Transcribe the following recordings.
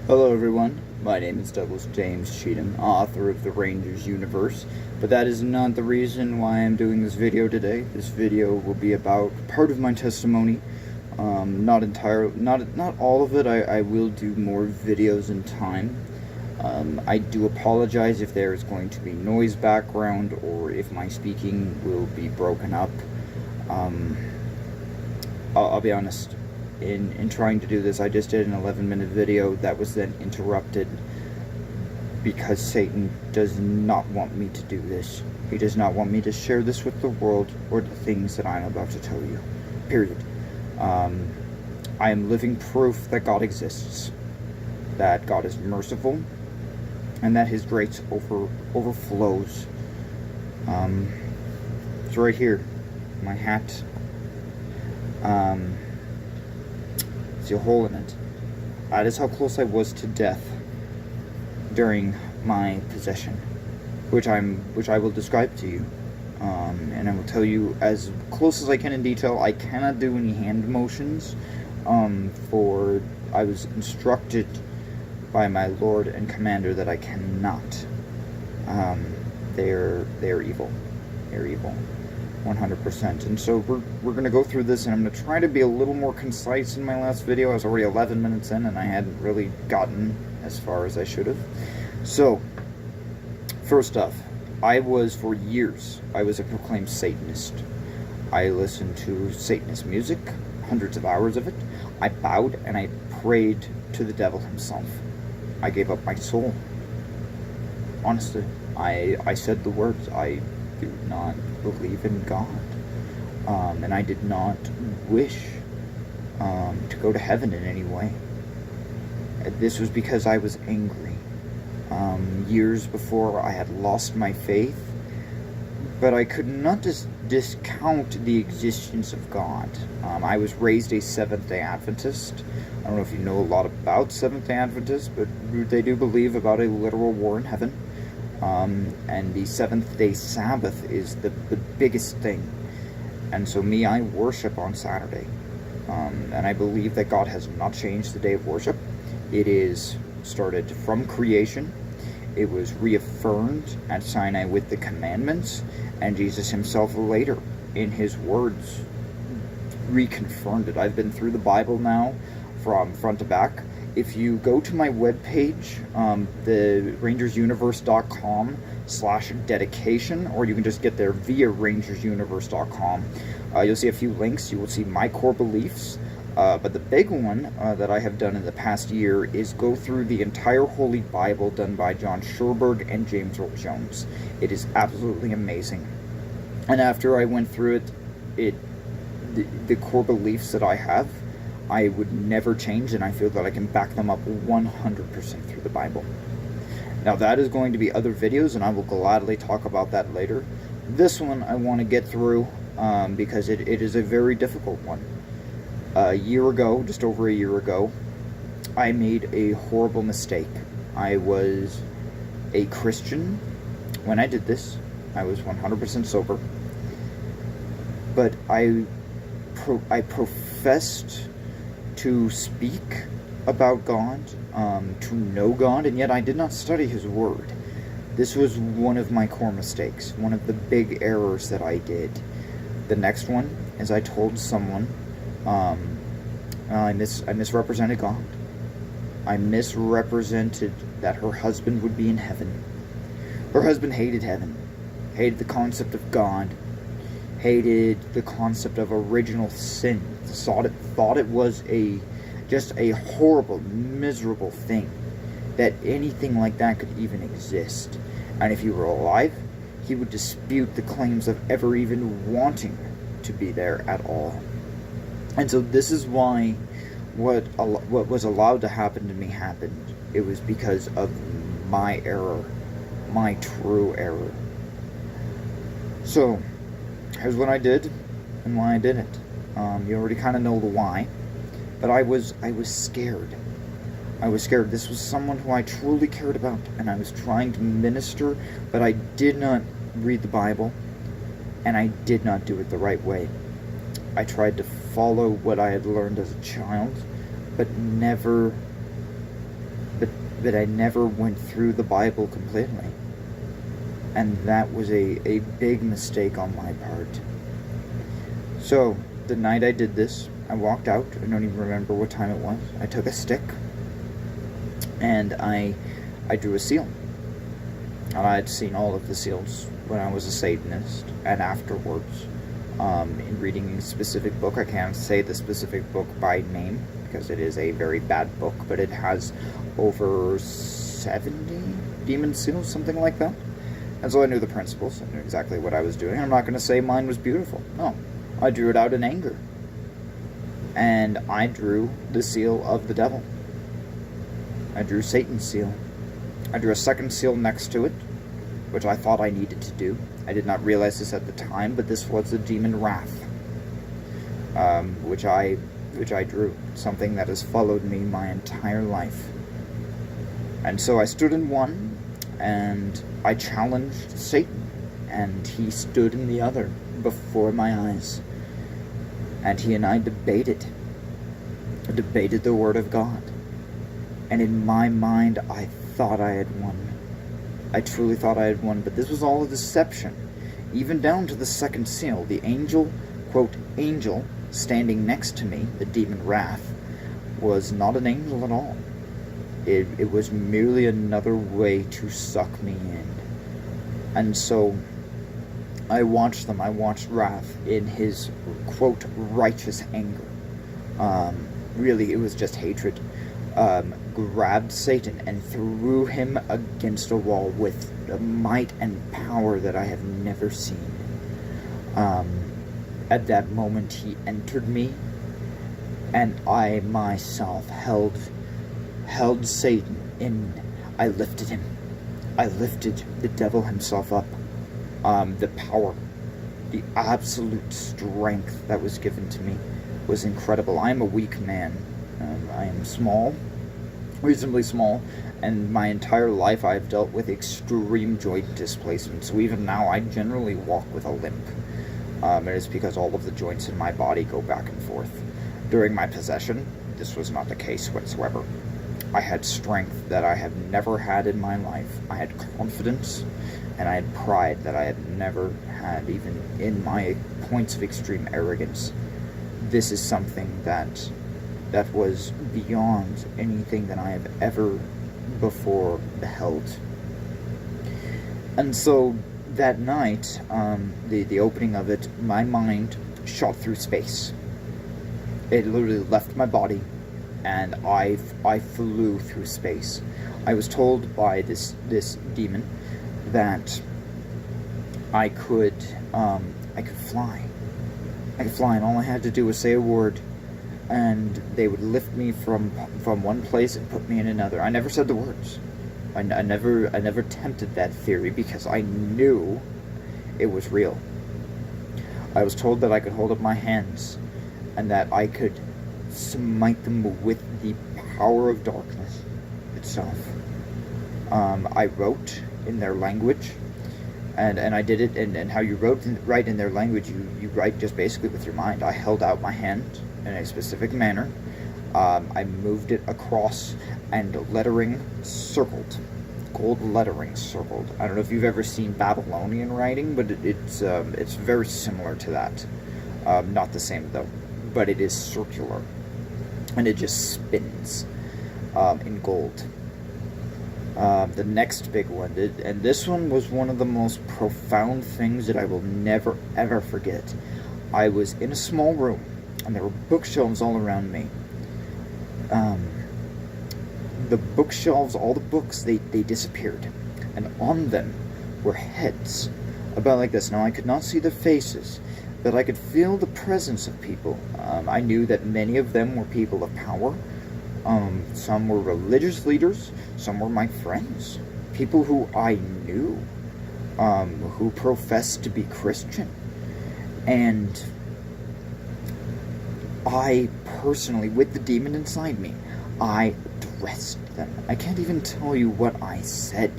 Hello everyone, my name is Douglas James Cheatham, author of the Rangers universe, but that is not the reason why I'm doing this video today. This video will be about part of my testimony, not all of it. I will do more videos in time. I do apologize if there is going to be noise background or if my speaking will be broken up. I'll be honest. In trying to do this, I just did an 11-minute video that was then interrupted because Satan does not want me to do this. He does not want me to share this with the world or the things that I'm about to tell you. Period. I am living proof that God exists, that God is merciful, and that His grace overflows. It's right here, my hat. See a hole in it. That is how close I was to death during my possession, which I will describe to you, and I will tell you as close as I can in detail. I cannot do any hand motions, for I was instructed by my Lord and Commander that I cannot. They're evil. They're evil. 100%. And so we're going to go through this, and I'm going to try to be a little more concise in my last video. I was already 11 minutes in, and I hadn't really gotten as far as I should have. So, first off, for years, I was a proclaimed Satanist. I listened to Satanist music, hundreds of hours of it. I bowed and I prayed to the devil himself. I gave up my soul. Honestly, I said the words, I do not believe in God, and I did not wish to go to heaven in any way. This was because I was angry. Years before, I had lost my faith, but I could not discount the existence of God. I was raised a Seventh-day Adventist. I don't know if you know a lot about Seventh-day Adventists, but they do believe about a literal war in heaven. And the seventh-day Sabbath is the biggest thing. And so I worship on Saturday. And I believe that God has not changed the day of worship. It is started from creation. It was reaffirmed at Sinai with the commandments. And Jesus himself later, in his words, reconfirmed it. I've been through the Bible now from front to back. If you go to my webpage, the rangersuniverse.com/dedication, or you can just get there via rangersuniverse.com, you'll see a few links. You will see my core beliefs, but the big one that I have done in the past year is go through the entire Holy Bible done by John Sherberg and James Earl Jones. It is absolutely amazing. And after I went through the core beliefs that I have, I would never change, and I feel that I can back them up 100% through the Bible. Now, that is going to be other videos, and I will gladly talk about that later. This one I want to get through because it is a very difficult one. Just over a year ago, I made a horrible mistake. I was a Christian when I did this. I was 100% sober. But I professed to speak about God, to know God, and yet I did not study His Word. This was one of my core mistakes, one of the big errors that I did. The next one is I told someone I misrepresented God. I misrepresented that her husband would be in heaven. Her husband hated heaven, hated the concept of God, hated the concept of original sin, thought it was just a horrible, miserable thing, that anything like that could even exist. And if he were alive, he would dispute the claims of ever even wanting to be there at all. And so this is why what was allowed to happen to me happened. It was because of my error, my true error. So here's what I did and why I did it. You already kind of know the why, but I was scared. I was scared. This was someone who I truly cared about, and I was trying to minister, but I did not read the Bible, and I did not do it the right way. I tried to follow what I had learned as a child, but never but I never went through the Bible completely. And that was a big mistake on my part. So, the night I did this, I walked out. I don't even remember what time it was. I took a stick, and I drew a seal. And I had seen all of the seals when I was a Satanist, and afterwards, in reading a specific book. I can't say the specific book by name, because it is a very bad book, but it has over 70 demon seals, something like that. And so I knew the principles. I knew exactly what I was doing. I'm not going to say mine was beautiful. No. I drew it out in anger. And I drew the seal of the devil. I drew Satan's seal. I drew a second seal next to it, which I thought I needed to do. I did not realize this at the time, but this was the demon wrath, which I drew. Something that has followed me my entire life. And so I stood in one, and I challenged Satan, and he stood in the other before my eyes. And he and I debated the Word of God. And in my mind, I thought I had won. I truly thought I had won, but this was all a deception. Even down to the second seal, the angel, quote, angel, standing next to me, the demon wrath, was not an angel at all. It was merely another way to suck me in. And so I watched them. I watched Wrath in his, quote, righteous anger. Really, it was just hatred. Grabbed Satan and threw him against a wall with a might and power that I have never seen. At that moment, he entered me, and I myself held Satan in. I lifted him. I lifted the devil himself up. The power, the absolute strength that was given to me was incredible. I am a weak man. I am small, reasonably small, and my entire life I have dealt with extreme joint displacement. So even now I generally walk with a limp. It is because all of the joints in my body go back and forth. During my possession, this was not the case whatsoever. I had strength that I have never had in my life. I had confidence, and I had pride that I had never had, even in my points of extreme arrogance. This is something that was beyond anything that I have ever before beheld. And so that night, the opening of it, my mind shot through space. It literally left my body, and I flew through space. I was told by this demon that I could fly. I could fly, and all I had to do was say a word, and they would lift me from one place and put me in another. I never said the words. I never tempted that theory because I knew it was real. I was told that I could hold up my hands and that I could smite them with the power of darkness itself. I wrote in their language, and I did it, and how you write in their language, you write just basically with your mind. I held out my hand in a specific manner. I moved it across, and lettering circled. Gold lettering circled. I don't know if you've ever seen Babylonian writing, but it's very similar to that. Not the same though, but it is circular, and it just spins in gold. The next big one, and this one was one of the most profound things that I will never ever forget. I was in a small room, and there were bookshelves all around me. The bookshelves, all the books, they disappeared, and on them were heads, about like this. Now, I could not see their faces, but I could feel the presence of people. I knew that many of them were people of power. Some were religious leaders, some were my friends, people who I knew, who professed to be Christian. And I personally, with the demon inside me, I addressed them. I can't even tell you what I said,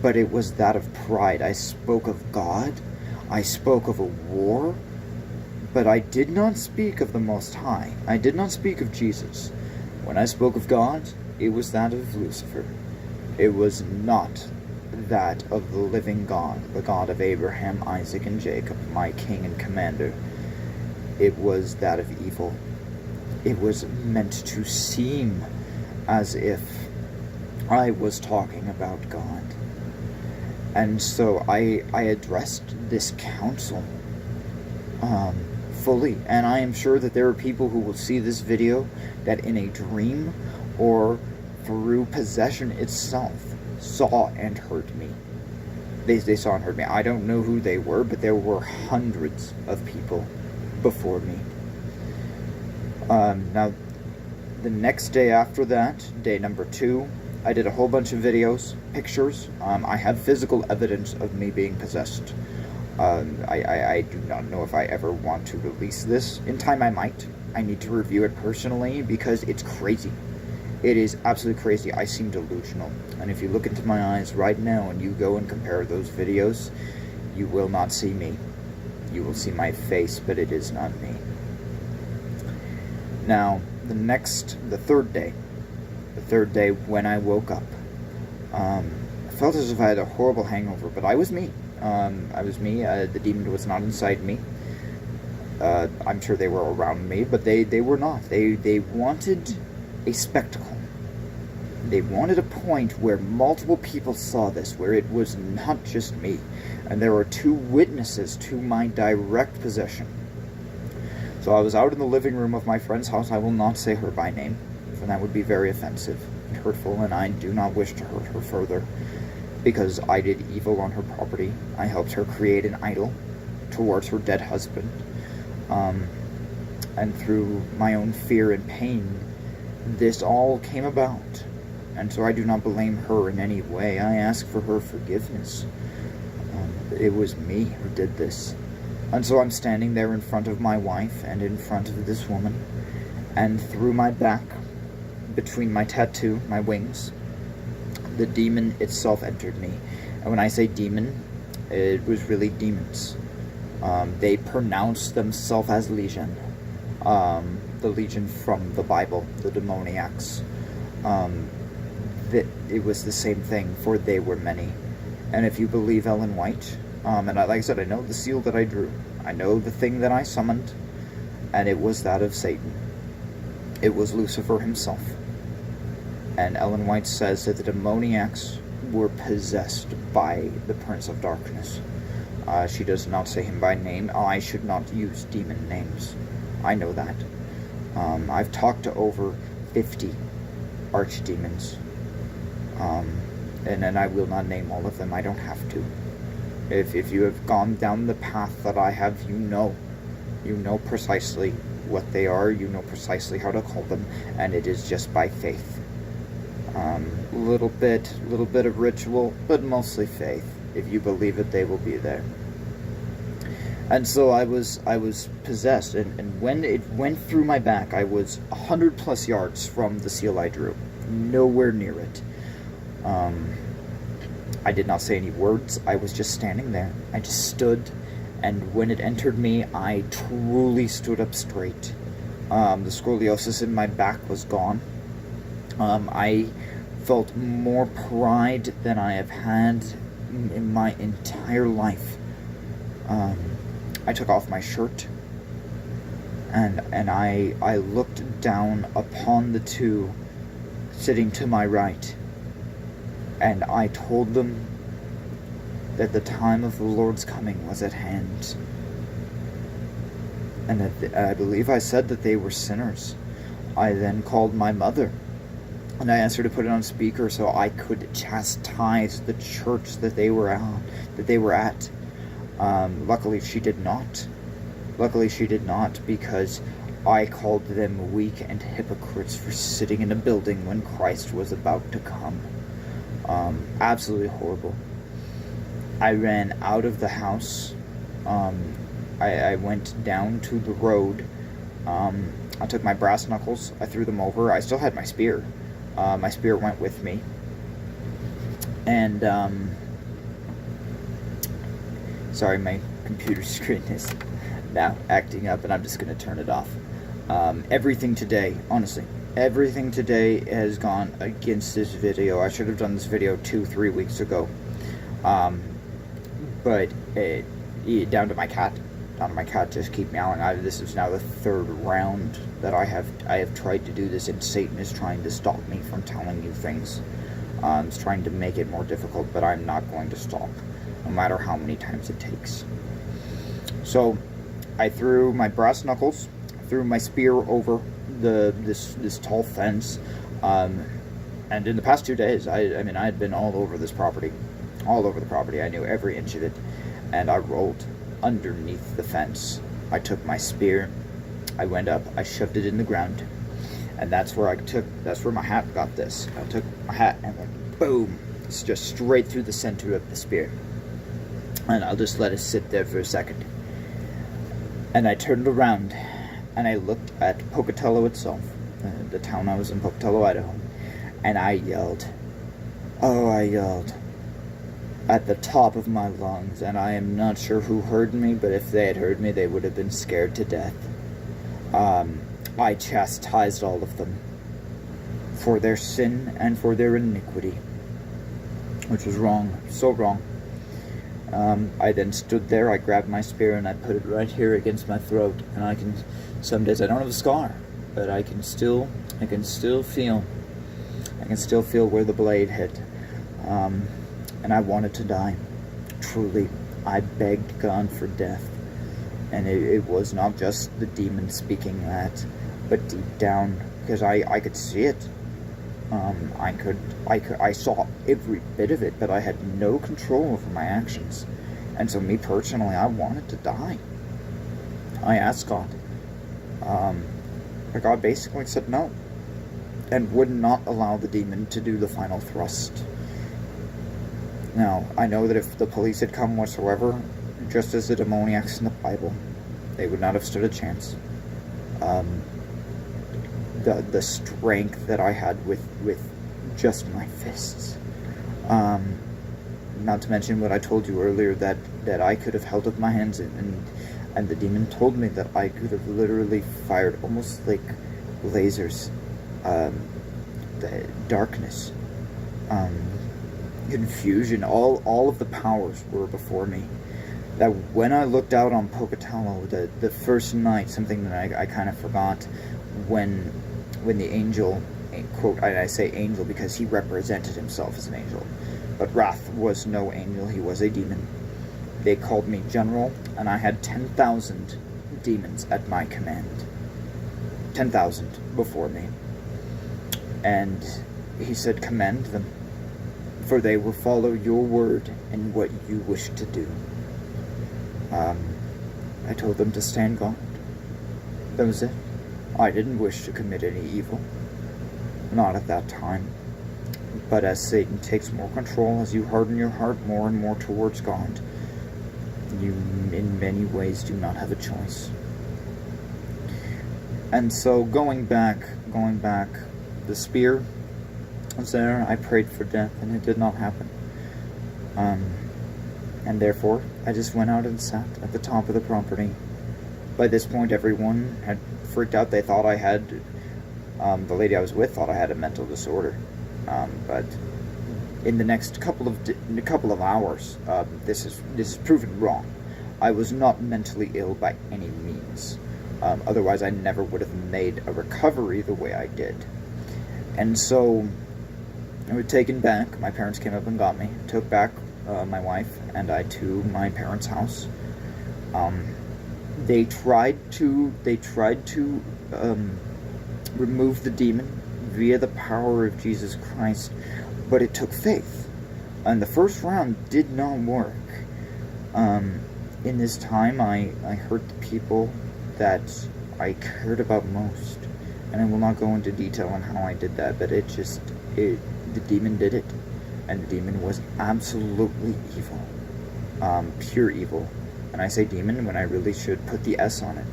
but it was that of pride. I spoke of God, I spoke of a war, but I did not speak of the Most High. I did not speak of Jesus. When I spoke of God, it was that of Lucifer. It was not that of the living God, the God of Abraham, Isaac, and Jacob, my king and commander. It was that of evil. It was meant to seem as if I was talking about God. And so I addressed this council fully, and I am sure that there are people who will see this video that in a dream or through possession itself saw and heard me. They saw and heard me. I don't know who they were, but there were hundreds of people before me. Now, the next day after that, day number 2, I did a whole bunch of videos, pictures. I have physical evidence of me being possessed. I do not know if I ever want to release this. In time I might. I need to review it personally because it's crazy. It is absolutely crazy. I seem delusional. And if you look into my eyes right now and you go and compare those videos, you will not see me. You will see my face, but it is not me. Now, the third day when I woke up, I felt as if I had a horrible hangover, but I was me. The demon was not inside me. I'm sure they were around me, but they were not. They wanted a spectacle. They wanted a point where multiple people saw this, where it was not just me. And there were 2 witnesses to my direct possession. So I was out in the living room of my friend's house. I will not say her by name, for that would be very offensive and hurtful, and I do not wish to hurt her further, because I did evil on her property. I helped her create an idol towards her dead husband. And through my own fear and pain, this all came about. And so I do not blame her in any way. I ask for her forgiveness. It was me who did this. And so I'm standing there in front of my wife and in front of this woman. And through my back, between my tattoo, my wings, the demon itself entered me. And when I say demon, it was really demons. They pronounced themselves as legion. The legion from the Bible, the demoniacs. It was the same thing, for they were many. And if you believe Ellen White, and like I said, I know the seal that I drew. I know the thing that I summoned, and it was that of Satan. It was Lucifer himself. And Ellen White says that the demoniacs were possessed by the Prince of Darkness. She does not say him by name. I should not use demon names. I know that. I've talked to over 50 archdemons. And I will not name all of them. I don't have to. If you have gone down the path that I have, you know precisely what they are. You know precisely how to call them, and it is just by faith. Little bit of ritual, but mostly faith. If you believe it, they will be there. And so I was possessed, and when it went through my back, I was 100+ yards from the seal I drew, nowhere near it. I did not say any words. I was just standing there. I just stood, and when it entered me, I truly stood up straight. The scoliosis in my back was gone. I felt more pride than I have had in my entire life. I took off my shirt, and I looked down upon the 2 sitting to my right. And I told them that the time of the Lord's coming was at hand. And that I believe I said that they were sinners. I then called my mother, and I asked her to put it on speaker so I could chastise the church that they were at. Luckily she did not. Because I called them weak and hypocrites for sitting in a building when Christ was about to come. Absolutely horrible. I ran out of the house. I went down to the road. I took my brass knuckles. I threw them over. I still had my spear. My spear went with me. And, sorry, my computer screen is now acting up, and I'm just going to turn it off. Everything today, honestly, Everything today has gone against this video. I should have done this video 2-3 weeks ago. But down to my cat. Down to my cat just keep meowing. This is now the third round that I have tried to do this, and Satan is trying to stop me from telling you things. It's trying to make it more difficult, but I'm not going to stop, no matter how many times it takes. So, I threw my brass knuckles, threw my spear over this tall fence, and in the past 2 days, I mean, I had been all over this property, all over the property. I knew every inch of it, and I rolled underneath the fence. I took my spear, I went up, I shoved it in the ground, and that's where my hat got this. I took my hat and went boom, it's just straight through the center of the spear. And I'll just let it sit there for a second. And I turned around and I looked at Pocatello itself, the town I was in, Pocatello, Idaho, and I yelled. Oh, I yelled at the top of my lungs, and I am not sure who heard me, but if they had heard me, they would have been scared to death. I chastised all of them for their sin and for their iniquity, which was wrong, so wrong. I then stood there, I grabbed my spear, and I put it right here against my throat, and some days I don't have a scar, but I can still feel where the blade hit. And I wanted to die. Truly, I begged God for death. And it was not just the demon speaking that, but deep down, because I could see it. I saw every bit of it, but I had no control over my actions. And so me personally, I wanted to die. I asked God. But God basically said no, and would not allow the demon to do the final thrust. Now, I know that if the police had come whatsoever, just as the demoniacs in the Bible, they would not have stood a chance. The strength that I had with just my fists. Not to mention what I told you earlier, that I could have held up my hands and the demon told me that I could have literally fired almost like lasers. The darkness, confusion, all of the powers were before me. That when I looked out on Pocatello, the first night, something that I kind of forgot, when the angel, quote, I say angel because he represented himself as an angel, but Wrath was no angel, he was a demon. They called me general, and I had 10,000 demons at my command. 10,000 before me. And he said, command them, for they will follow your word and what you wish to do. I told them to stand guard. That was it. I didn't wish to commit any evil. Not at that time. But as Satan takes more control, as you harden your heart more and more towards God, you in many ways do not have a choice. And so going back, the spear was there. I prayed for death, and it did not happen. And therefore, I just went out and sat at the top of the property. By this point, everyone had freaked out. They thought I had, the lady I was with thought I had a mental disorder. But in the next couple of hours, this is proven wrong. I was not mentally ill by any means. Otherwise, I never would have made a recovery the way I did. And so, I was taken back. My parents came up and got me, took back my wife and I to my parents' house. They tried to remove the demon via the power of Jesus Christ, but it took faith. And the first round did not work. In this time, I hurt the people that I cared about most. And I will not go into detail on how I did that, but the demon did it. And the demon was absolutely evil. Pure evil. And I say demon when I really should put the S on it,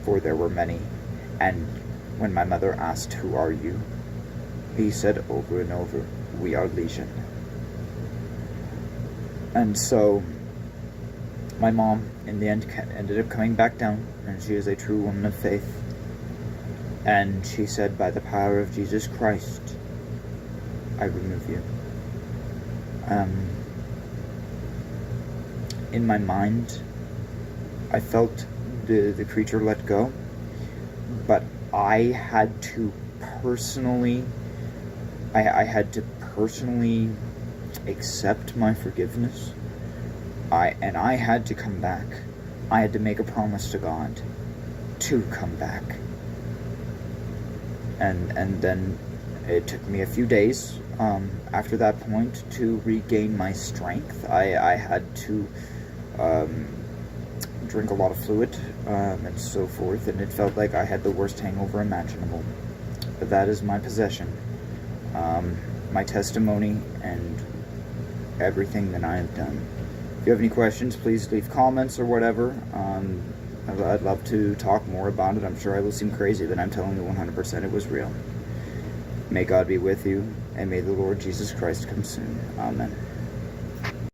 for there were many. And when my mother asked, "Who are you?" he said over and over, "We are Legion." And so my mom, in the end, ended up coming back down, and she is a true woman of faith. And she said, by the power of Jesus Christ, I remove you. In my mind, I felt the creature let go, but I had to personally, I had to personally accept my forgiveness. I had to come back. I had to make a promise to God to come back. And then it took me a few days after that point to regain my strength. I had to drink a lot of fluid and so forth, and it felt like I had the worst hangover imaginable. But that is my possession, my testimony, and everything that I have done. If you have any questions, please leave comments or whatever. I'd love to talk more about it. I'm sure I will seem crazy, but I'm telling you 100% it was real. May God be with you, and may the Lord Jesus Christ come soon. Amen.